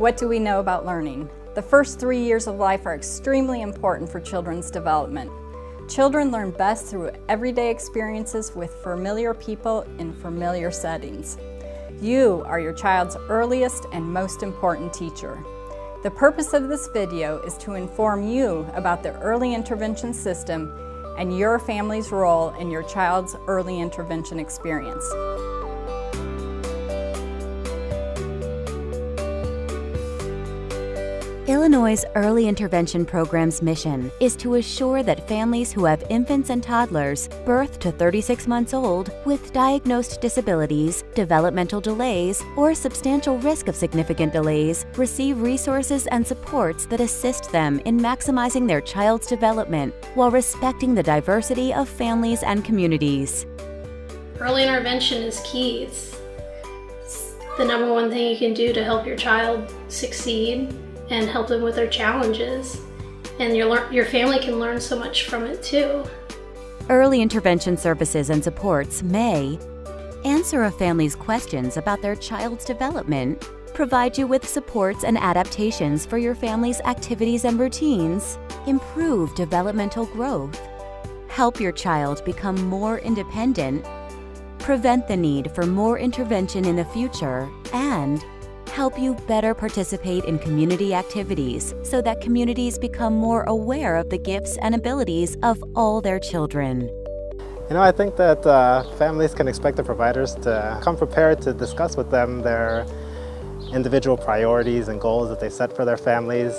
What do we know about learning? The first 3 years of life are extremely important for children's development. Children learn best through everyday experiences with familiar people in familiar settings. You are your child's earliest and most important teacher. The purpose of this video is to inform you about the early intervention system and your family's role in your child's early intervention experience. Illinois' Early Intervention Program's mission is to assure that families who have infants and toddlers birth to 36 months old with diagnosed disabilities, developmental delays, or substantial risk of significant delays receive resources and supports that assist them in maximizing their child's development while respecting the diversity of families and communities. Early intervention is key. It's the number one thing you can do to help your child succeed and help them with their challenges. And your family can learn so much from it too. Early intervention services and supports may answer a family's questions about their child's development, provide you with supports and adaptations for your family's activities and routines, improve developmental growth, help your child become more independent, prevent the need for more intervention in the future, and help you better participate in community activities so that communities become more aware of the gifts and abilities of all their children. You know, I think that families can expect the providers to come prepared to discuss with them their individual priorities and goals that they set for their families.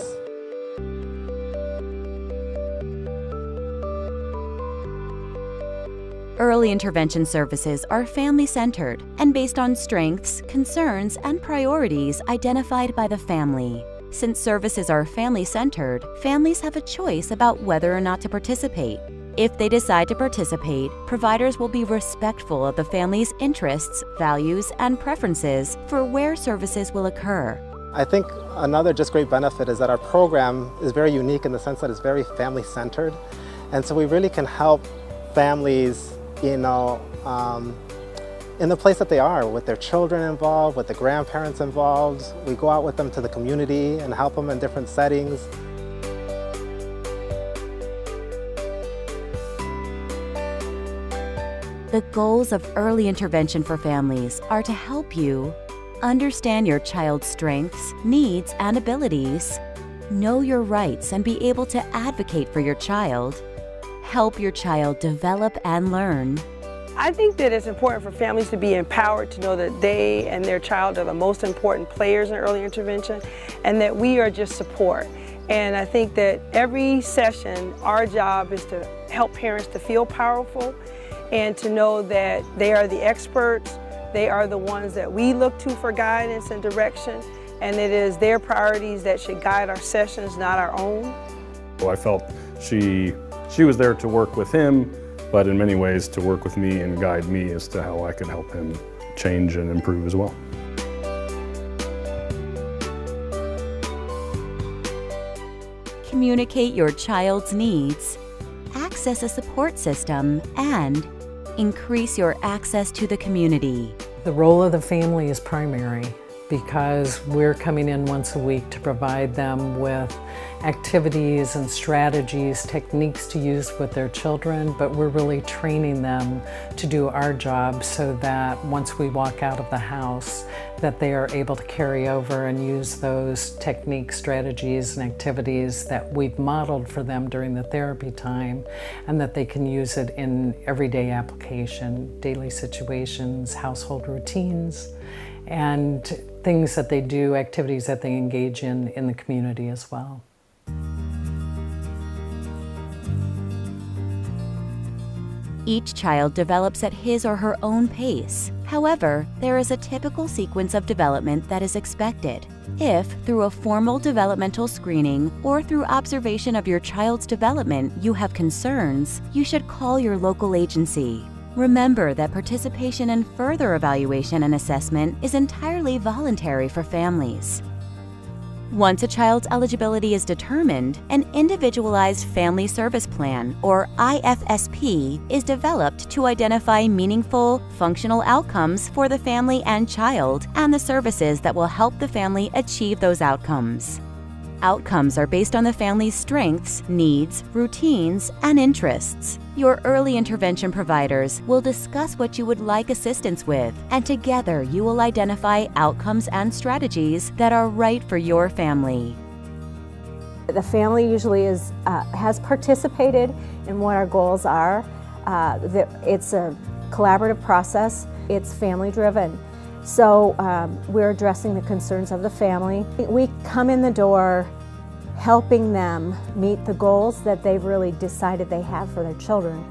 Early intervention services are family-centered and based on strengths, concerns, and priorities identified by the family. Since services are family-centered, families have a choice about whether or not to participate. If they decide to participate, providers will be respectful of the family's interests, values, and preferences for where services will occur. I think another just great benefit is that our program is very unique in the sense that it's very family-centered. And so we really can help families in the place that they are, with their children involved, with the grandparents involved. We go out with them to the community and help them in different settings. The goals of early intervention for families are to help you understand your child's strengths, needs, and abilities, know your rights and be able to advocate for your child, help your child develop and learn. I think that it's important for families to be empowered to know that they and their child are the most important players in early intervention and that we are just support. And I think that every session, our job is to help parents to feel powerful and to know that they are the experts, they are the ones that we look to for guidance and direction, and it is their priorities that should guide our sessions, not our own. I felt she was there to work with him, but in many ways to work with me and guide me as to how I could help him change and improve as well. Communicate your child's needs, access a support system, and increase your access to the community. The role of the family is primary because we're coming in once a week to provide them with activities and strategies, techniques to use with their children, but we're really training them to do our job so that once we walk out of the house, that they are able to carry over and use those techniques, strategies, and activities that we've modeled for them during the therapy time, and that they can use it in everyday application, daily situations, household routines, and things that they do, activities that they engage in the community as well. Each child develops at his or her own pace. However, there is a typical sequence of development that is expected. If, through a formal developmental screening or through observation of your child's development, you have concerns, you should call your local agency. Remember that participation in further evaluation and assessment is entirely voluntary for families. Once a child's eligibility is determined, an Individualized Family Service Plan, or IFSP, is developed to identify meaningful, functional outcomes for the family and child, and the services that will help the family achieve those outcomes. Outcomes are based on the family's strengths, needs, routines, and interests. Your early intervention providers will discuss what you would like assistance with, and together you will identify outcomes and strategies that are right for your family. The family usually has participated in what our goals are. It's a collaborative process. It's family-driven. So we're addressing the concerns of the family. We come in the door helping them meet the goals that they've really decided they have for their children.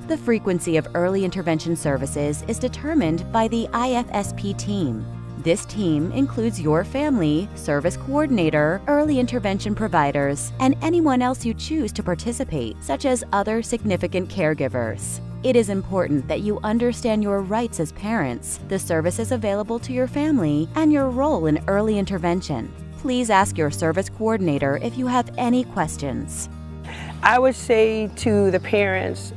The frequency of early intervention services is determined by the IFSP team. This team includes your family, service coordinator, early intervention providers, and anyone else you choose to participate, such as other significant caregivers. It is important that you understand your rights as parents, the services available to your family, and your role in early intervention. Please ask your service coordinator if you have any questions. I would say to the parents,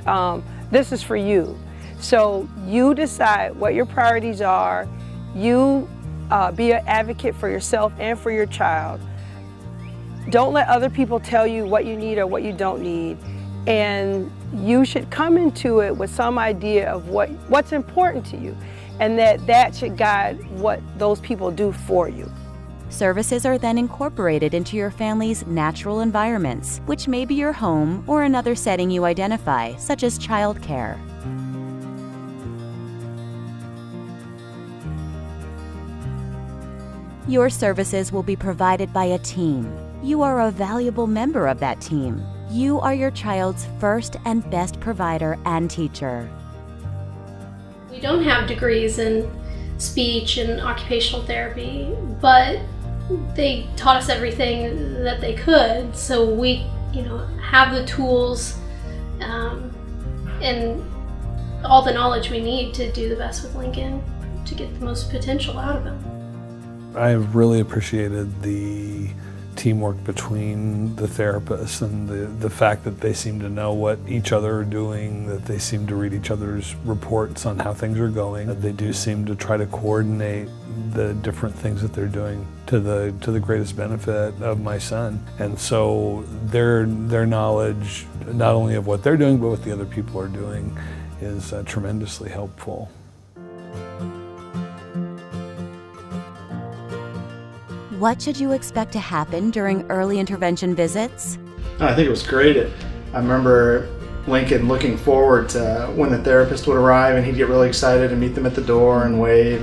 this is for you. So you decide what your priorities are. You be an advocate for yourself and for your child. Don't let other people tell you what you need or what you don't need. And you should come into it with some idea of what's important to you, and that should guide what those people do for you. Services are then incorporated into your family's natural environments, which may be your home or another setting you identify, such as childcare. Your services will be provided by a team. You are a valuable member of that team. You are your child's first and best provider and teacher. We don't have degrees in speech and occupational therapy, but they taught us everything that they could, so we, have the tools and all the knowledge we need to do the best with Lincoln to get the most potential out of him. I really appreciated the teamwork between the therapists and the fact that they seem to know what each other are doing, that they seem to read each other's reports on how things are going, that they do seem to try to coordinate the different things that they're doing to the greatest benefit of my son. And so their knowledge, not only of what they're doing, but what the other people are doing, is tremendously helpful. What should you expect to happen during early intervention visits? I think it was great. I remember Lincoln looking forward to when the therapist would arrive, and he'd get really excited and meet them at the door and wave.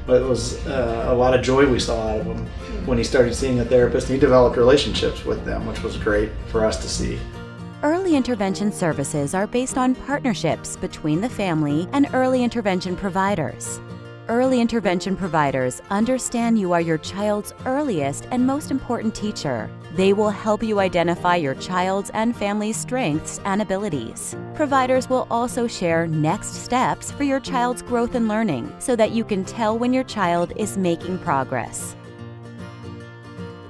But it was a lot of joy we saw out of him when he started seeing a therapist. And he developed relationships with them, which was great for us to see. Early intervention services are based on partnerships between the family and early intervention providers. Early intervention providers understand you are your child's earliest and most important teacher. They will help you identify your child's and family's strengths and abilities. Providers will also share next steps for your child's growth and learning so that you can tell when your child is making progress.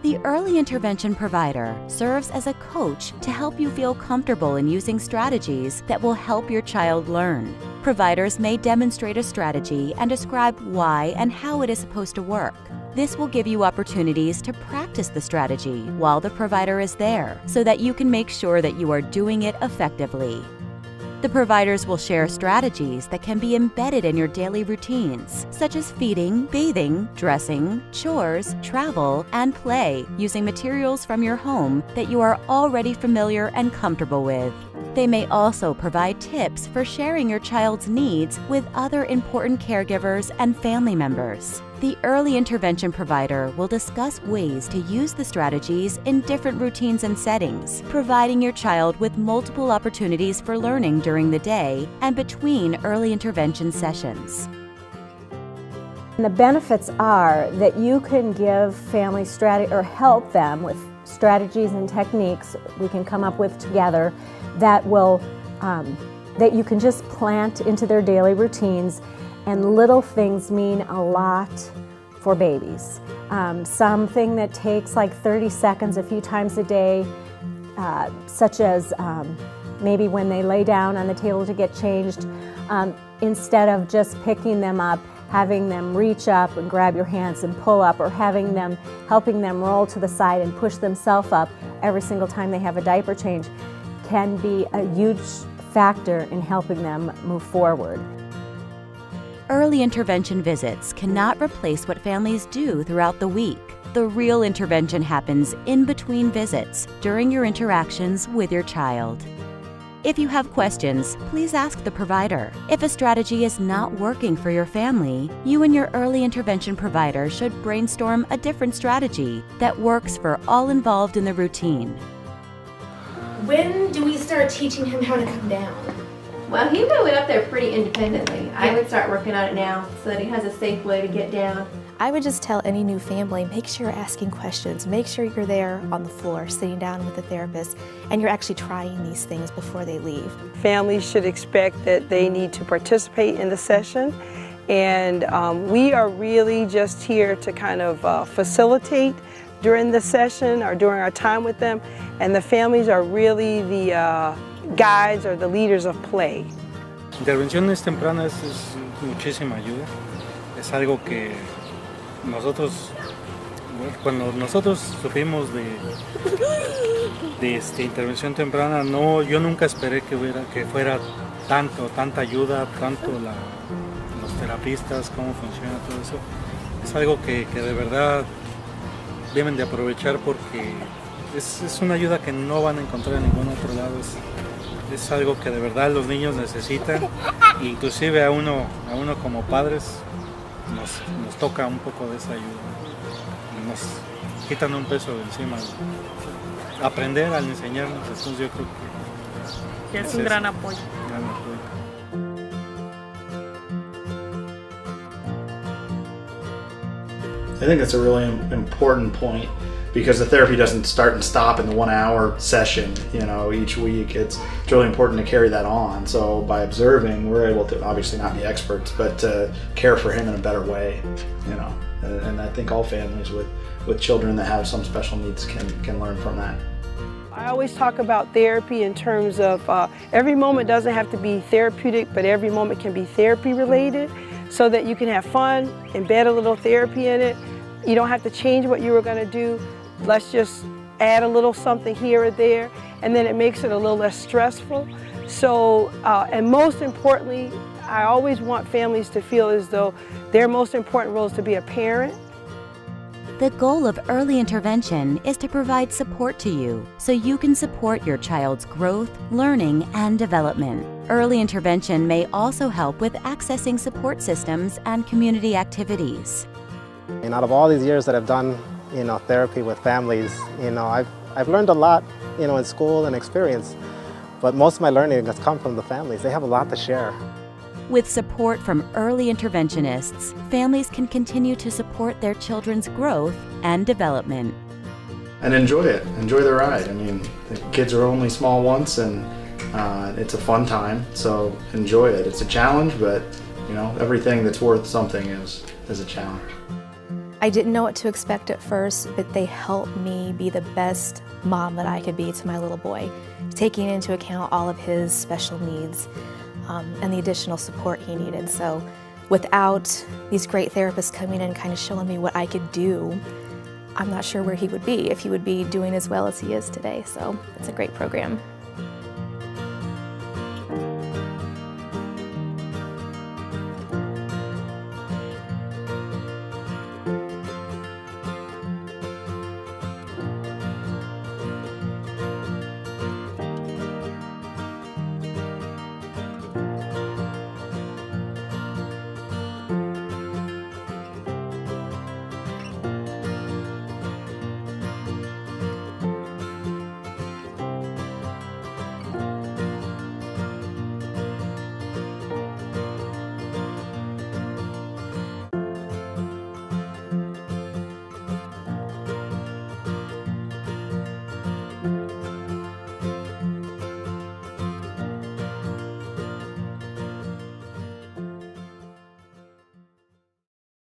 The early intervention provider serves as a coach to help you feel comfortable in using strategies that will help your child learn. Providers may demonstrate a strategy and describe why and how it is supposed to work. This will give you opportunities to practice the strategy while the provider is there, so that you can make sure that you are doing it effectively. The providers will share strategies that can be embedded in your daily routines, such as feeding, bathing, dressing, chores, travel, and play, using materials from your home that you are already familiar and comfortable with. They may also provide tips for sharing your child's needs with other important caregivers and family members. The early intervention provider will discuss ways to use the strategies in different routines and settings, providing your child with multiple opportunities for learning during the day and between early intervention sessions. And the benefits are that you can give family strategy or help them with strategies and techniques we can come up with together that will that you can just plant into their daily routines And little things mean a lot for babies. Something that takes like 30 seconds a few times a day, such as maybe when they lay down on the table to get changed, instead of just picking them up, having them reach up and grab your hands and pull up, or helping them roll to the side and push themselves up every single time they have a diaper change, can be a huge factor in helping them move forward. Early intervention visits cannot replace what families do throughout the week. The real intervention happens in between visits during your interactions with your child. If you have questions, please ask the provider. If a strategy is not working for your family, you and your early intervention provider should brainstorm a different strategy that works for all involved in the routine. When do we start teaching him how to come down? Well, he really went up there pretty independently. I would start working on it now so that he has a safe way to get down. I would just tell any new family, make sure you're asking questions. Make sure you're there on the floor, sitting down with the therapist, and you're actually trying these things before they leave. Families should expect that they need to participate in the session, and we are really just here to kind of facilitate during the session or during our time with them, and the families are really the guides or the leaders of play. Intervenciones tempranas es muchísima ayuda. Es algo que nosotros, cuando nosotros supimos de intervención temprana, yo nunca esperé que fuera tanta ayuda, tanto los terapistas, cómo funciona todo eso. Es algo que de verdad deben de aprovechar porque es una ayuda que no van a encontrar en ningún otro lado. Es algo que de verdad los niños necesitan, inclusive a uno como padres nos toca un poco de esa ayuda y nos quitan un peso de encima. Aprender al enseñarnos, entonces yo creo que es un gran apoyo. I think that's a really important point, because the therapy doesn't start and stop in the 1 hour session, each week. It's really important to carry that on. So by observing, we're able to obviously not be experts, but to care for him in a better way, and I think all families with children that have some special needs can learn from that. I always talk about therapy in terms of every moment doesn't have to be therapeutic, but every moment can be therapy related, so that you can have fun, embed a little therapy in it. You don't have to change what you were going to do. Let's just add a little something here or there, and then it makes it a little less stressful. So, and most importantly, I always want families to feel as though their most important role is to be a parent. The goal of early intervention is to provide support to you so you can support your child's growth, learning, and development. Early intervention may also help with accessing support systems and community activities. And out of all these years that I've done therapy with families, I've learned a lot, in school and experience, but most of my learning has come from the families. They have a lot to share. With support from early interventionists, families can continue to support their children's growth and development. And enjoy it. Enjoy the ride. I mean, the kids are only small once, and it's a fun time, so enjoy it. It's a challenge, but everything that's worth something is a challenge. I didn't know what to expect at first, but they helped me be the best mom that I could be to my little boy, taking into account all of his special needs and the additional support he needed. So without these great therapists coming in and kind of showing me what I could do, I'm not sure where he would be, if he would be doing as well as he is today. So it's a great program.